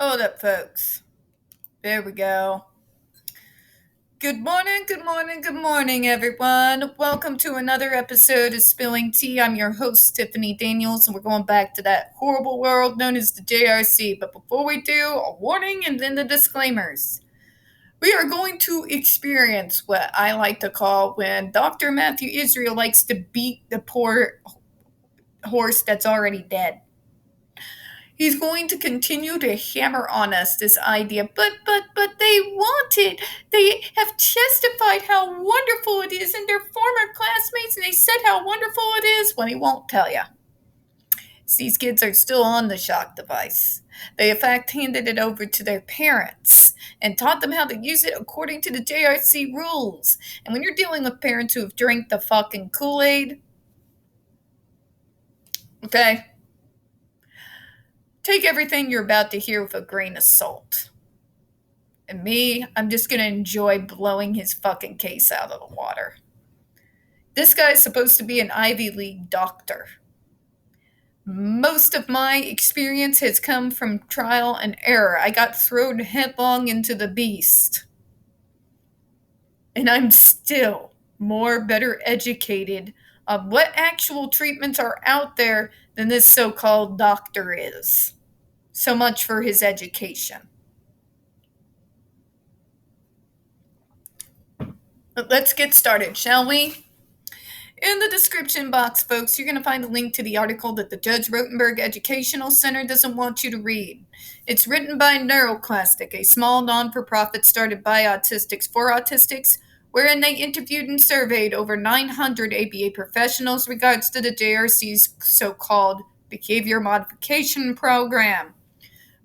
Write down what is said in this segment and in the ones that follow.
Hold up, folks. There we go. Good morning, good morning, good morning, everyone. Welcome to another episode of Spilling Tea. I'm your host, Tiffany Daniels, and we're going back to that horrible world known as the JRC. But before we do, a warning and then the disclaimers. We are going to experience what I like to call when Dr. Matthew Israel likes to beat the poor horse that's already dead. He's going to continue to hammer on us this idea, but they want it. They have testified how wonderful it is, and their former classmates, and they said how wonderful it is when he won't tell you. These kids are still on the shock device. They, in fact, handed it over to their parents and taught them how to use it according to the JRC rules. And when you're dealing with parents who have drank the fucking Kool-Aid, okay, take everything you're about to hear with a grain of salt. And me, I'm just going to enjoy blowing his fucking case out of the water. This guy's supposed to be an Ivy League doctor. Most of my experience has come from trial and error. I got thrown headlong into the beast. And I'm still better educated on what actual treatments are out there than this so-called doctor is. So much for his education. But let's get started, shall we? In the description box, folks, you're going to find a link to the article that the Judge Rotenberg Educational Center doesn't want you to read. It's written by NeuroClastic, a small non-for-profit started by autistics for autistics, wherein they interviewed and surveyed over 900 ABA professionals regards to the JRC's so-called behavior modification program.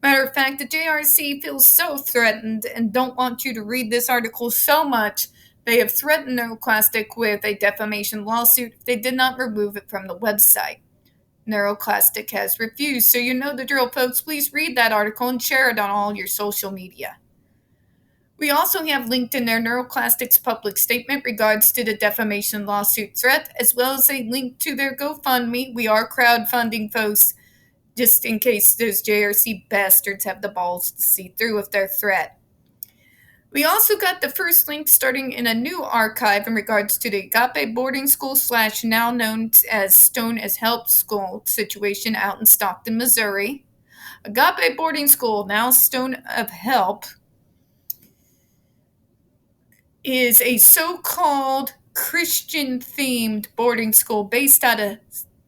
Matter of fact, the JRC feels so threatened and don't want you to read this article so much, they have threatened NeuroClastic with a defamation lawsuit if they did not remove it from the website. NeuroClastic has refused, so you know the drill, folks. Please read that article and share it on all your social media. We also have linked in there NeuroClastic's public statement regards to the defamation lawsuit threat, as well as a link to their GoFundMe. We are crowdfunding, folks, just in case those JRC bastards have the balls to see through with their threat. We also got the first link starting in a new archive in regards to the Agape boarding school / now known as Stone as Help school situation out in Stockton, Missouri. Agape boarding school, now Stone of Help, is a so-called Christian-themed boarding school based out of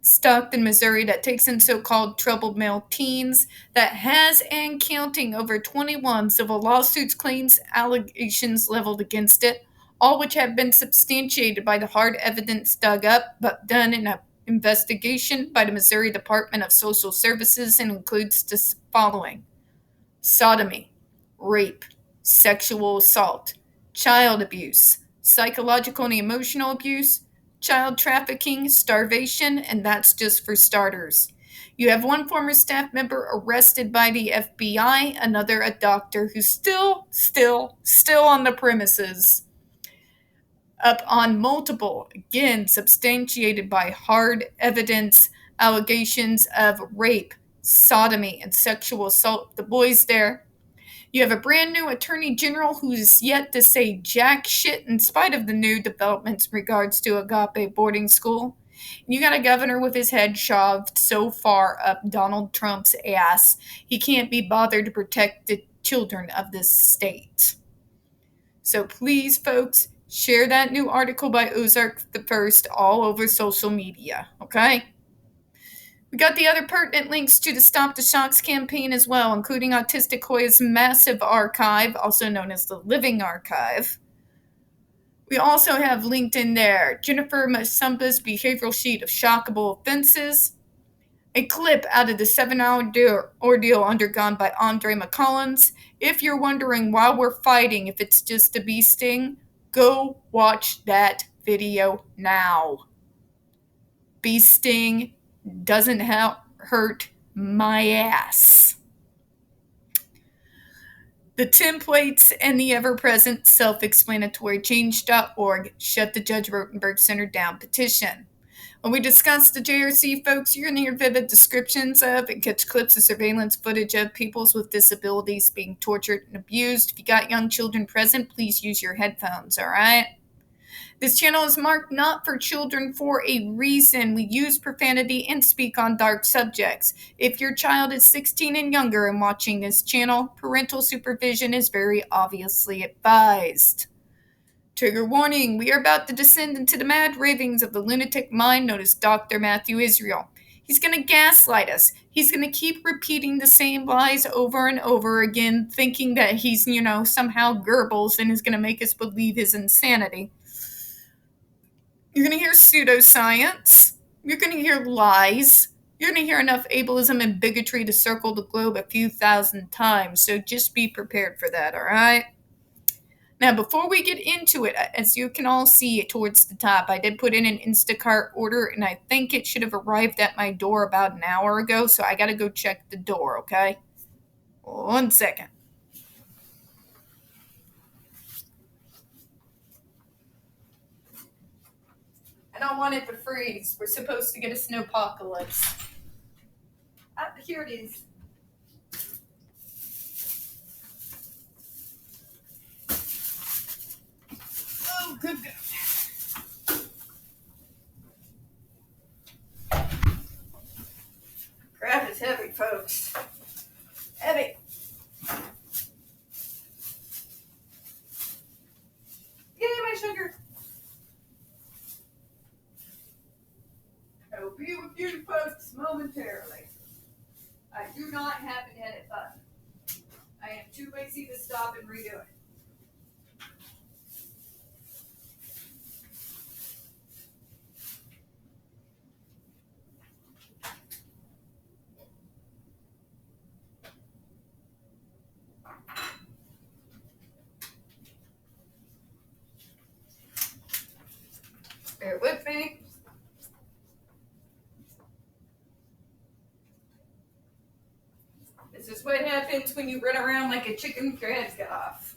Stockton, Missouri, that takes in so-called troubled male teens, that has and counting over 21 civil lawsuits, claims, allegations leveled against it, all which have been substantiated by the hard evidence dug up but done in an investigation by the Missouri Department of Social Services, and includes the following: sodomy, rape, sexual assault, child abuse, psychological and emotional abuse, child trafficking, starvation, and that's just for starters. You have one former staff member arrested by the FBI, another a doctor who's still on the premises, up on multiple, again, substantiated by hard evidence, allegations of rape, sodomy, and sexual assault. The boys there. You have a brand new attorney general who's yet to say jack shit in spite of the new developments in regards to Agape boarding school. You got a governor with his head shoved so far up Donald Trump's ass, he can't be bothered to protect the children of this state. So please, folks, share that new article by Ozark the First all over social media, okay? We got the other pertinent links to the Stop the Shocks campaign as well, including Autistic Hoya's massive archive, also known as the Living Archive. We also have linked in there Jennifer Masumba's behavioral sheet of shockable offenses, a clip out of the 7-hour ordeal undergone by Andre McCollins. If you're wondering why we're fighting, if it's just a bee sting, go watch that video now. Bee sting doesn't hurt my ass. The templates and the ever-present self-explanatory change.org shut the Judge Rotenberg Center down petition. When we discuss the JRC, folks, you're going to hear vivid descriptions of and catch clips of surveillance footage of peoples with disabilities being tortured and abused. If you got young children present, please use your headphones, all right? This channel is marked not for children for a reason. We use profanity and speak on dark subjects. If your child is 16 and younger and watching this channel, parental supervision is very obviously advised. Trigger warning, we are about to descend into the mad ravings of the lunatic mind known as Dr. Matthew Israel. He's going to gaslight us. He's going to keep repeating the same lies over and over again, thinking that he's, somehow Goebbels and is going to make us believe his insanity. You're going to hear pseudoscience. You're going to hear lies. You're going to hear enough ableism and bigotry to circle the globe a few thousand times, so just be prepared for that, all right? Now, before we get into it, as you can all see towards the top, I did put in an Instacart order, and I think it should have arrived at my door about an hour ago, so I got to go check the door, okay? 1 second. I don't want it to freeze. We're supposed to get a snowpocalypse. Here it is. Oh, good God. Crap is heavy, folks. Heavy. Give me my sugar. I will be with you folks momentarily. I do not have an edit button. I am too lazy to stop and redo it. Bear with me. This is what happens when you run around like a chicken with your head cut off.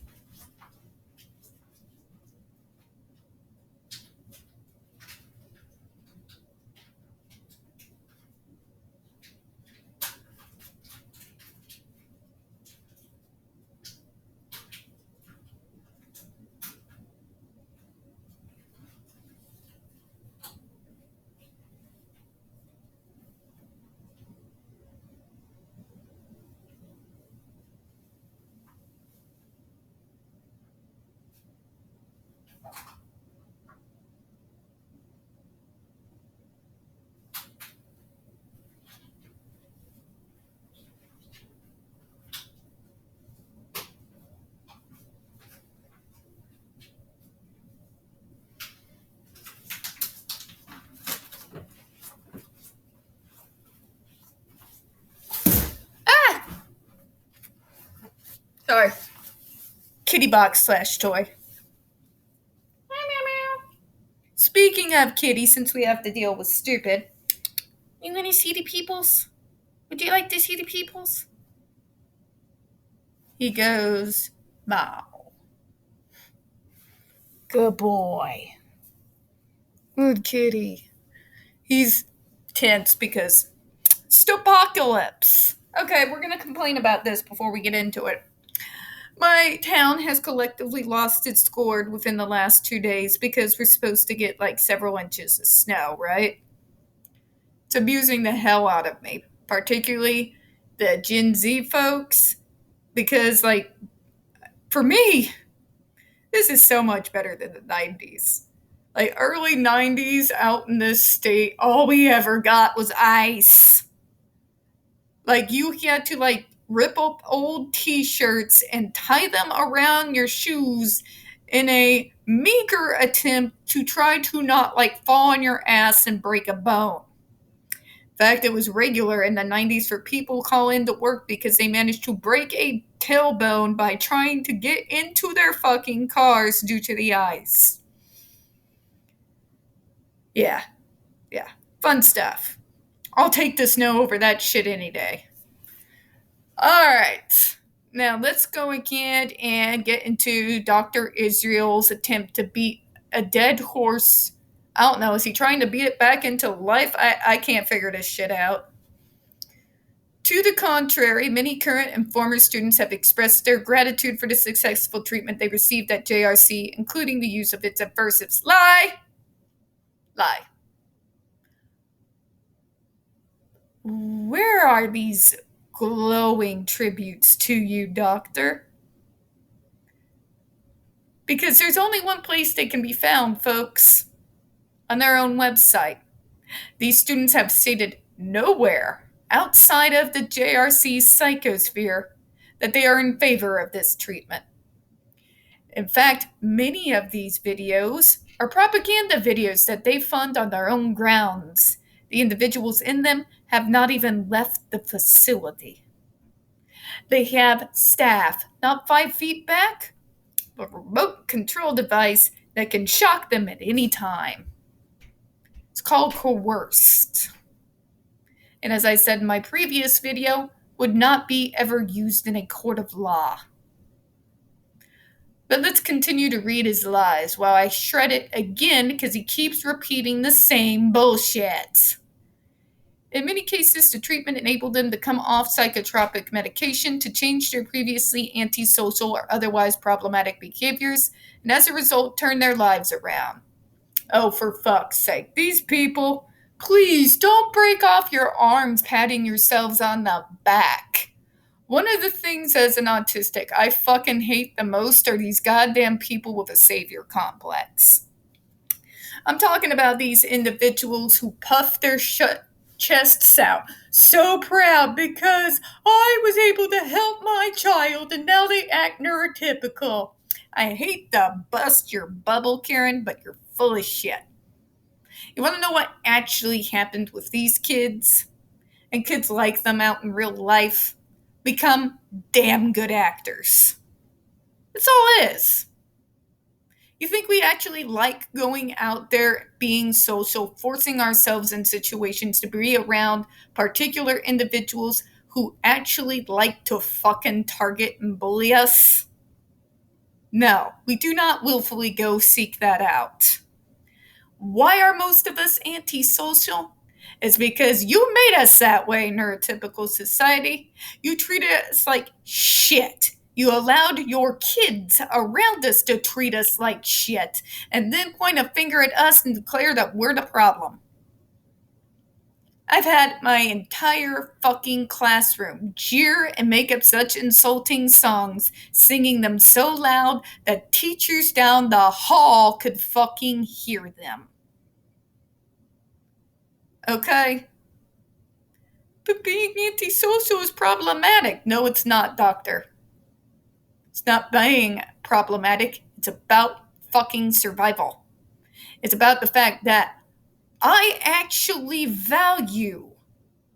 Sorry. Kitty box / toy. Speaking of kitty, since we have to deal with stupid, you gonna see the peoples? Would you like to see the peoples? He goes, Bow. Good boy. Good kitty. He's tense because Stopocalypse. Okay, we're gonna complain about this before we get into it. My town has collectively lost its gourd within the last 2 days because we're supposed to get like several inches of snow, right? It's abusing the hell out of me, particularly the Gen Z folks, because like for me, this is so much better than the 90s. Like early 90s out in this state, all we ever got was ice. Like you had to like rip up old t-shirts and tie them around your shoes in a meager attempt to try to not like fall on your ass and break a bone. In fact, it was regular in the 90s for people call into work because they managed to break a tailbone by trying to get into their fucking cars due to the ice. Yeah. Fun stuff. I'll take the snow over that shit any day. Alright. Now let's go again and get into Dr. Israel's attempt to beat a dead horse I don't know. Is he trying to beat it back into life? I can't figure this shit out. To the contrary, many current and former students have expressed their gratitude for the successful treatment they received at JRC, including the use of its aversives. Lie! Lie. Where are these glowing tributes to you, Doctor? Because there's only one place they can be found, folks. On their own website. These students have stated nowhere outside of the JRC's psychosphere that they are in favor of this treatment. In fact, many of these videos are propaganda videos that they fund on their own grounds. The individuals in them have not even left the facility. They have staff not 5 feet back, but a remote control device that can shock them at any time. It's called coerced. And as I said in my previous video, would not be ever used in a court of law. But let's continue to read his lies while I shred it again because he keeps repeating the same bullshit. In many cases, the treatment enabled them to come off psychotropic medication to change their previously antisocial or otherwise problematic behaviors, and as a result, turn their lives around. Oh, for fuck's sake, these people, please don't break off your arms patting yourselves on the back. One of the things as an autistic I fucking hate the most are these goddamn people with a savior complex. I'm talking about these individuals who puff their chests out so proud because I was able to help my child and now they act neurotypical. I hate to bust your bubble, Karen, but you're full of shit. You want to know what actually happened with these kids? And kids like them out in real life? Become damn good actors. That's all it is. You think we actually like going out there, being social, forcing ourselves in situations to be around particular individuals who actually like to fucking target and bully us? No, we do not willfully go seek that out. Why are most of us antisocial? It's because you made us that way, neurotypical society. You treated us like shit. You allowed your kids around us to treat us like shit, and then point a finger at us and declare that we're the problem. I've had my entire fucking classroom jeer and make up such insulting songs, singing them so loud that teachers down the hall could fucking hear them. Okay? But being antisocial is problematic. No, it's not, doctor. It's not being problematic. It's about fucking survival. It's about the fact that I actually value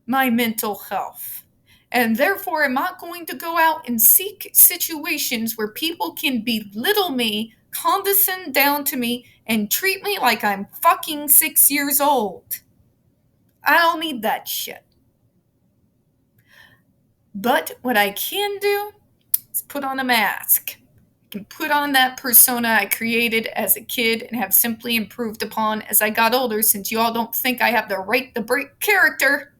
my mental health. And therefore, am not going to go out and seek situations where people can belittle me, condescend down to me, and treat me like I'm fucking 6 years old. I don't need that shit. But what I can do is put on a mask. I can put on that persona I created as a kid and have simply improved upon as I got older, since you all don't think I have the right to break character.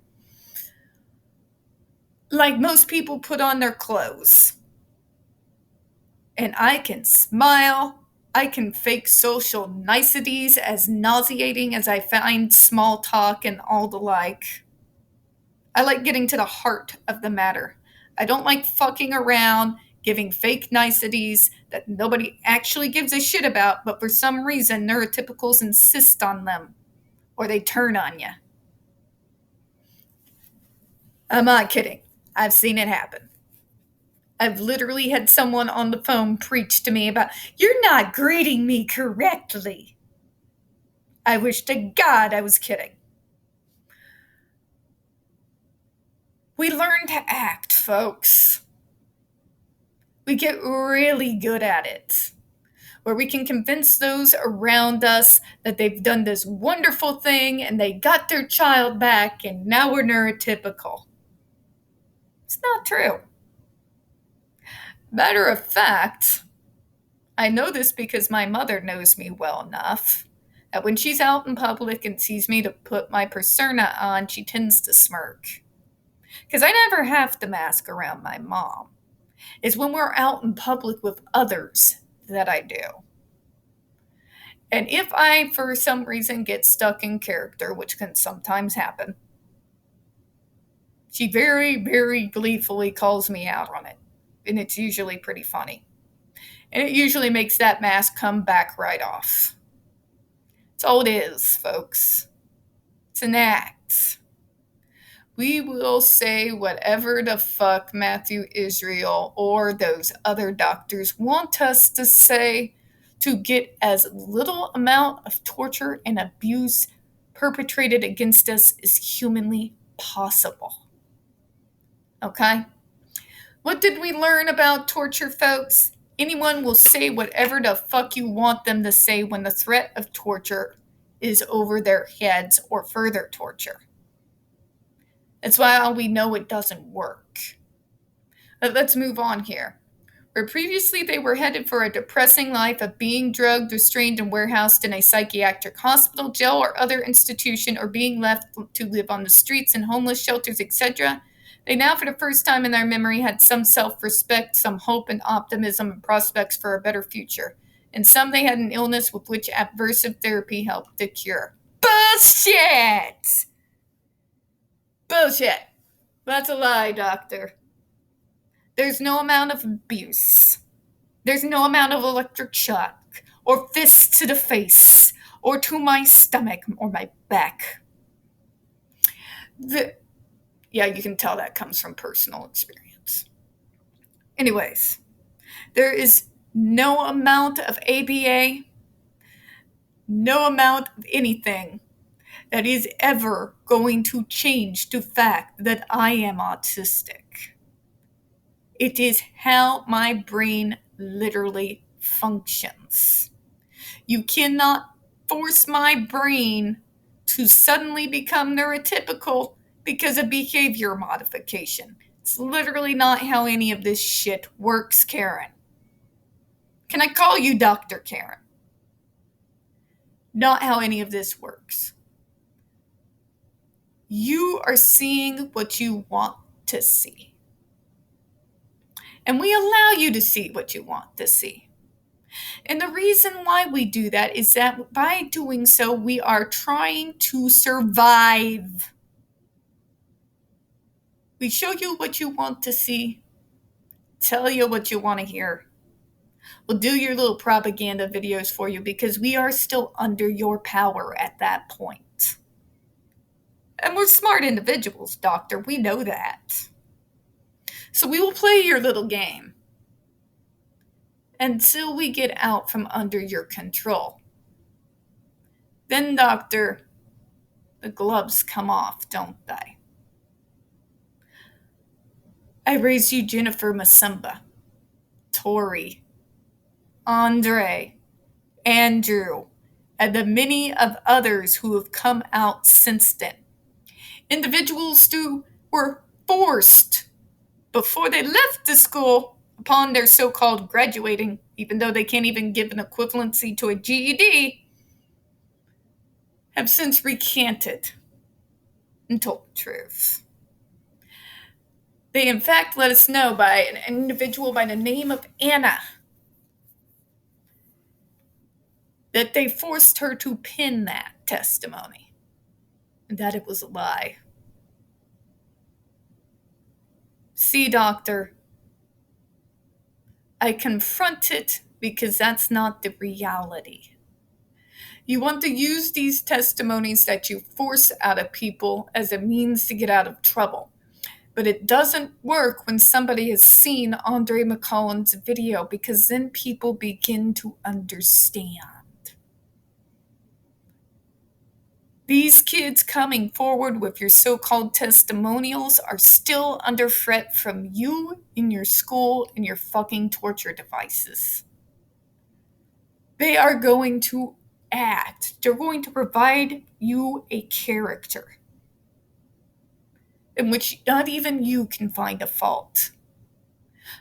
Like most people put on their clothes. And I can smile. I can fake social niceties as nauseating as I find small talk and all the like. I like getting to the heart of the matter. I don't like fucking around, giving fake niceties that nobody actually gives a shit about, but for some reason neurotypicals insist on them, or they turn on you. I'm not kidding. I've seen it happen. I've literally had someone on the phone preach to me about, "You're not greeting me correctly." I wish to God I was kidding. We learn to act, folks. We get really good at it, where we can convince those around us that they've done this wonderful thing and they got their child back and now we're neurotypical. It's not true. Matter of fact, I know this because my mother knows me well enough. that when she's out in public and sees me to put my persona on, she tends to smirk. Because I never have to mask around my mom. It's when we're out in public with others that I do. And if I, for some reason, get stuck in character, which can sometimes happen, she very, very gleefully calls me out on it. And it's usually pretty funny. And it usually makes that mask come back right off. That's all it is, folks. It's an act. We will say whatever the fuck Matthew Israel or those other doctors want us to say to get as little amount of torture and abuse perpetrated against us as humanly possible. Okay? What did we learn about torture, folks? Anyone will say whatever the fuck you want them to say when the threat of torture is over their heads or further torture. That's why we know it doesn't work. Let's move on here. Where previously they were headed for a depressing life of being drugged, restrained, and warehoused in a psychiatric hospital, jail, or other institution, or being left to live on the streets and homeless shelters, etc., they now, for the first time in their memory, had some self-respect, some hope and optimism and prospects for a better future. And some they had an illness with which aversive therapy helped to cure. Bullshit! Bullshit. That's a lie, doctor. There's no amount of abuse. There's no amount of electric shock or fists to the face or to my stomach or my back. Yeah, you can tell that comes from personal experience. Anyways, there is no amount of ABA, no amount of anything that is ever going to change the fact that I am autistic. It is how my brain literally functions. You cannot force my brain to suddenly become neurotypical because of behavior modification. It's literally not how any of this shit works, Karen. Can I call you Dr. Karen? Not how any of this works. You are seeing what you want to see. And we allow you to see what you want to see. And the reason why we do that is that by doing so, we are trying to survive. We show you what you want to see, tell you what you want to hear. We'll do your little propaganda videos for you because we are still under your power at that point. And we're smart individuals, doctor. We know that. So we will play your little game until we get out from under your control. Then, doctor, the gloves come off, don't they? I raised you Jennifer Masumba, Tori, Andre, Andrew, and the many of others who have come out since then. Individuals who were forced before they left the school upon their so-called graduating, even though they can't even give an equivalency to a GED, have since recanted and told the truth. They, in fact, let us know by an individual by the name of Anna that they forced her to pin that testimony and that it was a lie. See, doctor, I confront it because that's not the reality. You want to use these testimonies that you force out of people as a means to get out of trouble. But it doesn't work when somebody has seen Andre McCullen's video because then people begin to understand. These kids coming forward with your so-called testimonials are still under threat from you in your school and your fucking torture devices. They are going to act. They're going to provide you a character in which not even you can find a fault,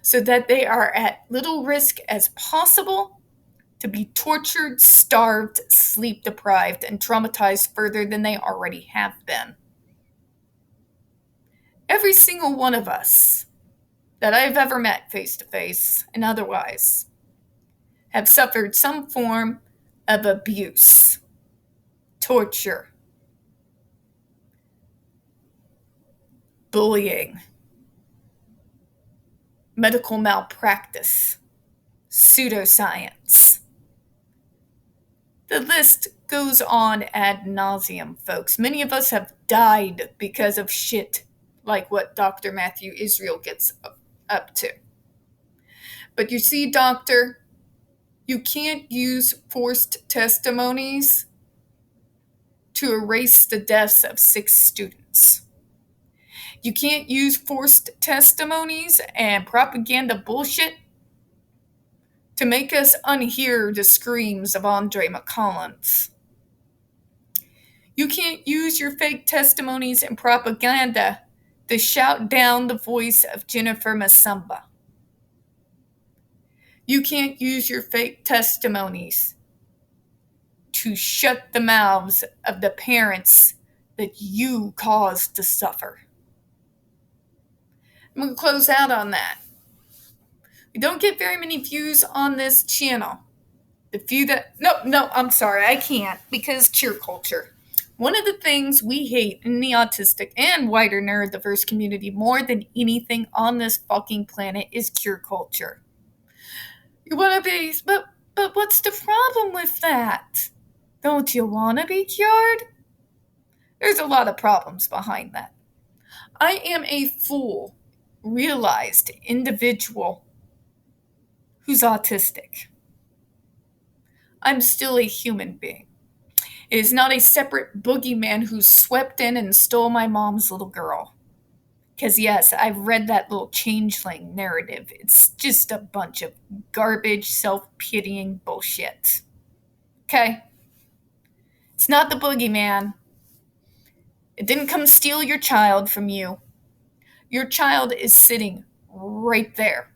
so that they are at little risk as possible to be tortured, starved, sleep deprived, and traumatized further than they already have been. Every single one of us that I've ever met face to face and otherwise have suffered some form of abuse, torture, bullying, medical malpractice, pseudoscience. The list goes on ad nauseum, folks. Many of us have died because of shit like what Dr. Matthew Israel gets up to. But you see, doctor, you can't use forced testimonies to erase the deaths of 6 students. You can't use forced testimonies and propaganda bullshit to make us unhear the screams of Andre McCollins. You can't use your fake testimonies and propaganda to shout down the voice of Jennifer Masamba. You can't use your fake testimonies to shut the mouths of the parents that you caused to suffer. I'm going to close out on that. We don't get very many views on this channel. The few that... No, I'm sorry, I can't, because cure culture. One of the things we hate in the autistic and wider neurodiverse community more than anything on this fucking planet is cure culture. You want to be... But what's the problem with that? Don't you want to be cured? There's a lot of problems behind that. I am a full, realized individual who's autistic. I'm still a human being. It is not a separate boogeyman who swept in and stole my mom's little girl. Because yes, I've read that little changeling narrative. It's just a bunch of garbage, self-pitying bullshit. Okay? It's not the boogeyman. It didn't come steal your child from you. Your child is sitting right there.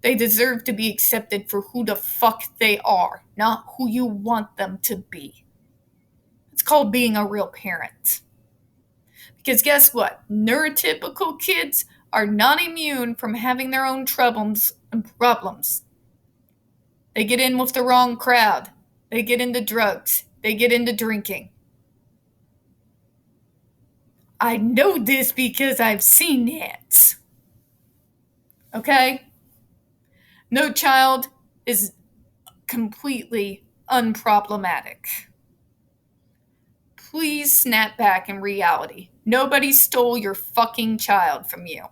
They deserve to be accepted for who the fuck they are, not who you want them to be. It's called being a real parent. Because guess what? Neurotypical kids are not immune from having their own troubles and problems. They get in with the wrong crowd. They get into drugs. They get into drinking. I know this because I've seen it. Okay? No child is completely unproblematic. Please snap back in reality. Nobody stole your fucking child from you.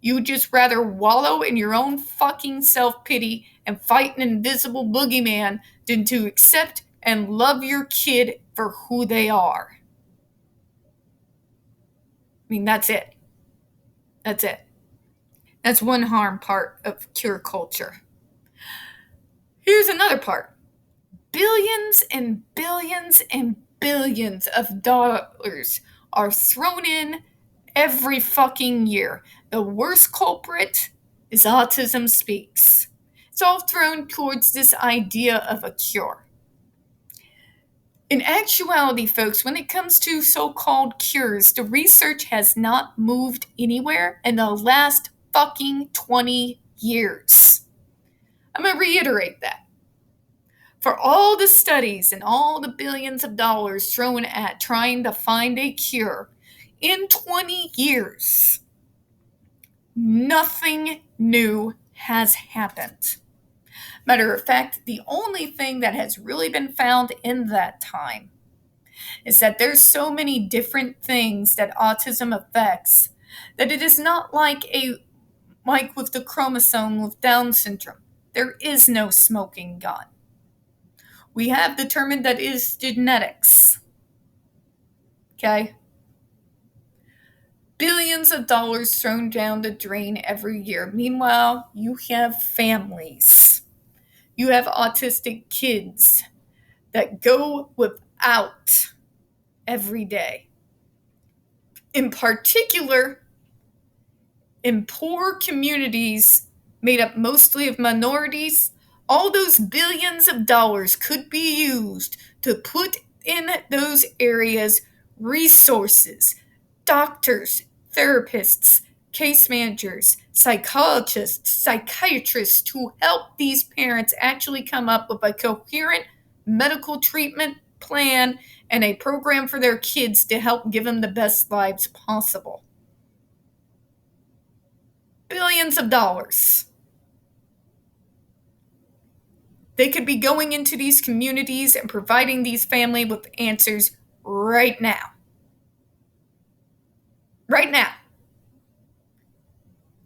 You would just rather wallow in your own fucking self-pity and fight an invisible boogeyman than to accept and love your kid for who they are. I mean, that's it. That's it. That's one harm part of cure culture. Here's another part. Billions and billions and billions of dollars are thrown in every fucking year. The worst culprit is Autism Speaks. It's all thrown towards this idea of a cure. In actuality, folks, when it comes to so-called cures, the research has not moved anywhere in the last fucking 20 years. I'm going to reiterate that. For all the studies and all the billions of dollars thrown at trying to find a cure, in 20 years, nothing new has happened. Matter of fact, the only thing that has really been found in that time is that there's so many different things that autism affects that it is not like with the chromosome with Down syndrome. There is no smoking gun. We have determined that it is genetics. Okay? Billions of dollars thrown down the drain every year. Meanwhile, you have families. You have autistic kids that go without every day. In particular, in poor communities made up mostly of minorities, All those billions of dollars could be used to put in those areas resources, doctors, therapists, case managers, psychologists, psychiatrists to help these parents actually come up with a coherent medical treatment plan and a program for their kids to help give them the best lives possible. Billions of dollars. They could be going into these communities and providing these families with answers right now. Right now.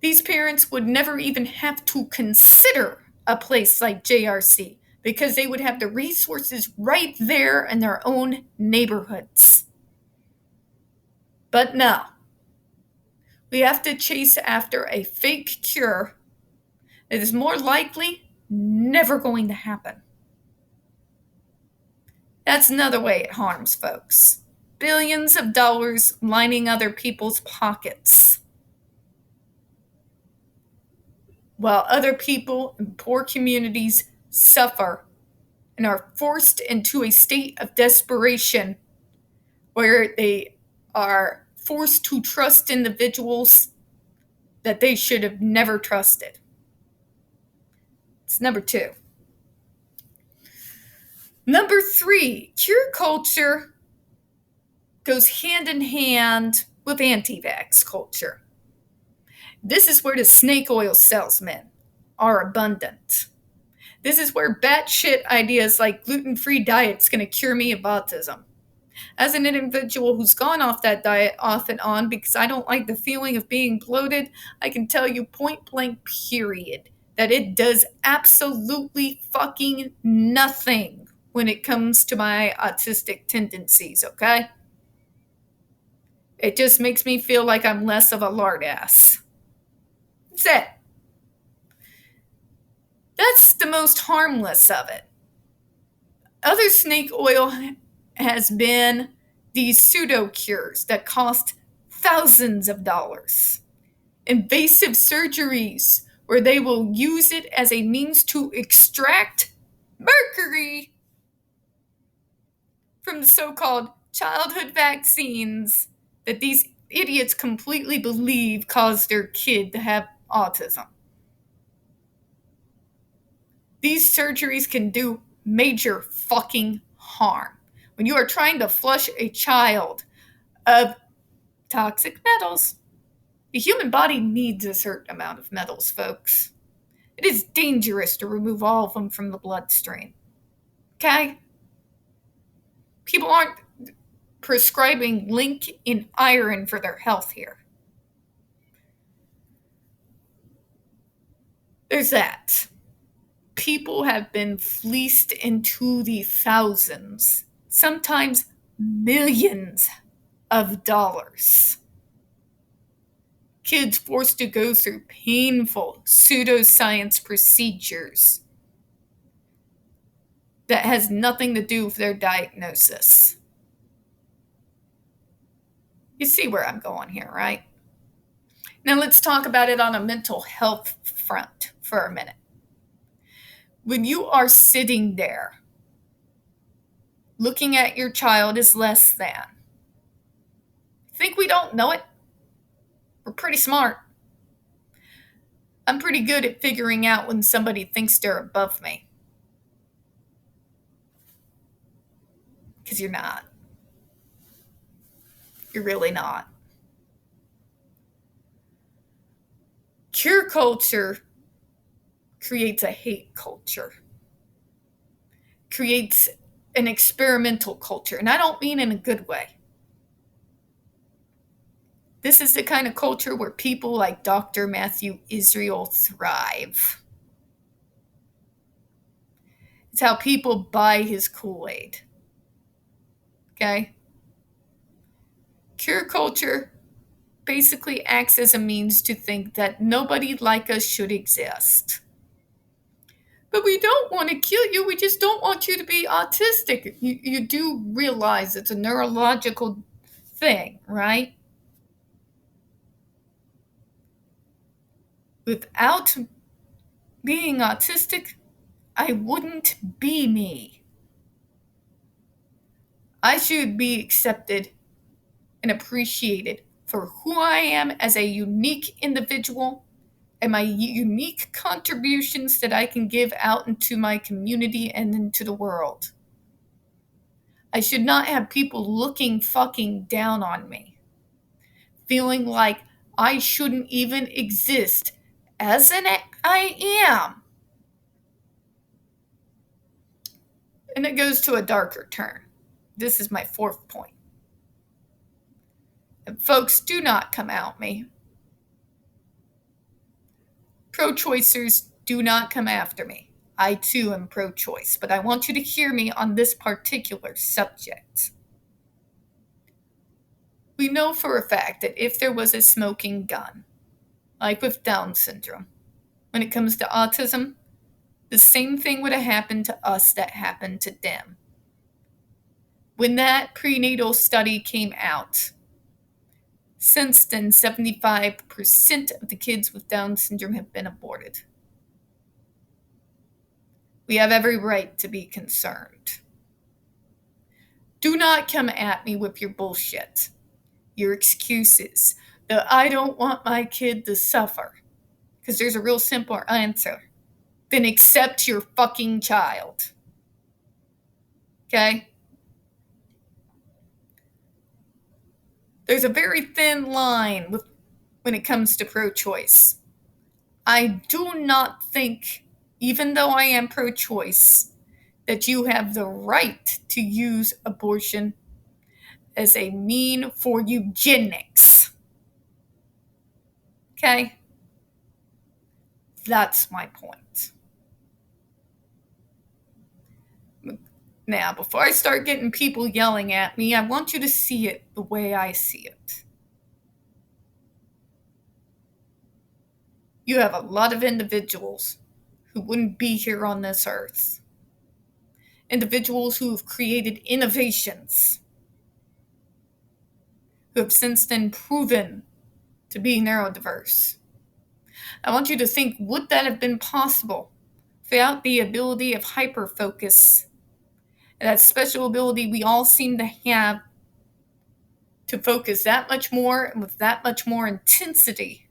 These parents would never even have to consider a place like JRC because they would have the resources right there in their own neighborhoods. But no. We have to chase after a fake cure that is more likely never going to happen. That's another way it harms folks. Billions of dollars lining other people's pockets, while other people in poor communities suffer and are forced into a state of desperation where they are forced to trust individuals that they should have never trusted. It's number 2. Number 3, cure culture goes hand in hand with anti-vax culture. This is where the snake oil salesmen are abundant. This is where batshit ideas like gluten-free diet's going to cure me of autism. As an individual who's gone off that diet off and on because I don't like the feeling of being bloated, I can tell you point blank period that it does absolutely fucking nothing when it comes to my autistic tendencies, okay? It just makes me feel like I'm less of a lard ass. That's it. That's the most harmless of it. Other snake oil has been these pseudo cures that cost thousands of dollars. Invasive surgeries where they will use it as a means to extract mercury from the so-called childhood vaccines that these idiots completely believe cause their kid to have autism. These surgeries can do major fucking harm. When you are trying to flush a child of toxic metals, the human body needs a certain amount of metals, folks. It is dangerous to remove all of them from the bloodstream. Okay? People aren't prescribing link in iron for their health here. There's that. People have been fleeced into the thousands, sometimes millions of dollars. Kids forced to go through painful pseudoscience procedures that has nothing to do with their diagnosis. You see where I'm going here, right? Now let's talk about it on a mental health front for a minute. When you are sitting there looking at your child as less than, think we don't know it? We're pretty smart. I'm pretty good at figuring out when somebody thinks they're above me. Because you're not. You're really not. Cure culture creates a hate culture, creates an experimental culture. And I don't mean in a good way. This is the kind of culture where people like Dr. Matthew Israel thrive. It's how people buy his Kool-Aid. Okay? Cure culture basically acts as a means to think that nobody like us should exist. But we don't want to kill you. We just don't want you to be autistic. You do realize it's a neurological thing, right? Without being autistic, I wouldn't be me. I should be accepted and appreciated for who I am as a unique individual and my unique contributions that I can give out into my community and into the world. I should not have people looking fucking down on me, feeling like I shouldn't even exist as I am. And it goes to a darker turn. This is my fourth point. And folks, do not come at me. Pro-choicers, do not come after me. I too am pro-choice, but I want you to hear me on this particular subject. We know for a fact that if there was a smoking gun, like with Down syndrome, when it comes to autism, the same thing would have happened to us that happened to them. When that prenatal study came out, since then, 75% of the kids with Down syndrome have been aborted. We have every right to be concerned. Do not come at me with your bullshit, your excuses, that I don't want my kid to suffer. Because there's a real simple answer. Then accept your fucking child. Okay? There's a very thin line when it comes to pro-choice. I do not think, even though I am pro-choice, that you have the right to use abortion as a mean for eugenics. Okay? That's my point. Now, before I start getting people yelling at me, I want you to see it the way I see it. You have a lot of individuals who wouldn't be here on this earth. Individuals who have created innovations, who have since then proven to be neurodiverse. I want you to think, would that have been possible without the ability of hyperfocus, and that special ability we all seem to have to focus that much more and with that much more intensity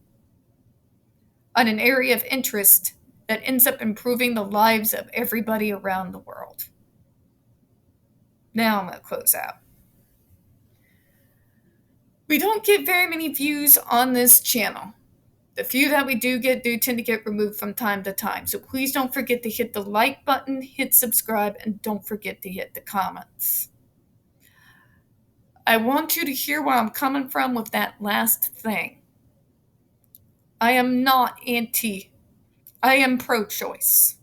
on an area of interest that ends up improving the lives of everybody around the world. Now I'm going to close out. We don't get very many views on this channel. The few that we do tend to get removed from time to time. So please don't forget to hit the like button, hit subscribe, and don't forget to hit the comments. I want you to hear where I'm coming from with that last thing. I am not I am pro-choice.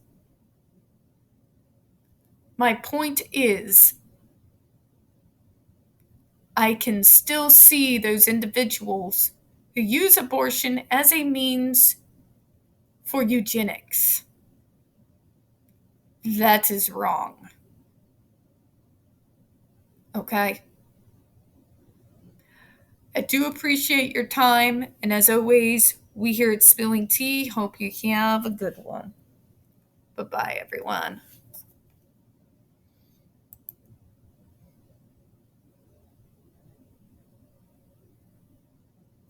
My point is, I can still see those individuals who use abortion as a means for eugenics. That is wrong. Okay? I do appreciate your time, and as always, we here at Spilling Tea hope you have a good one. Bye-bye, everyone.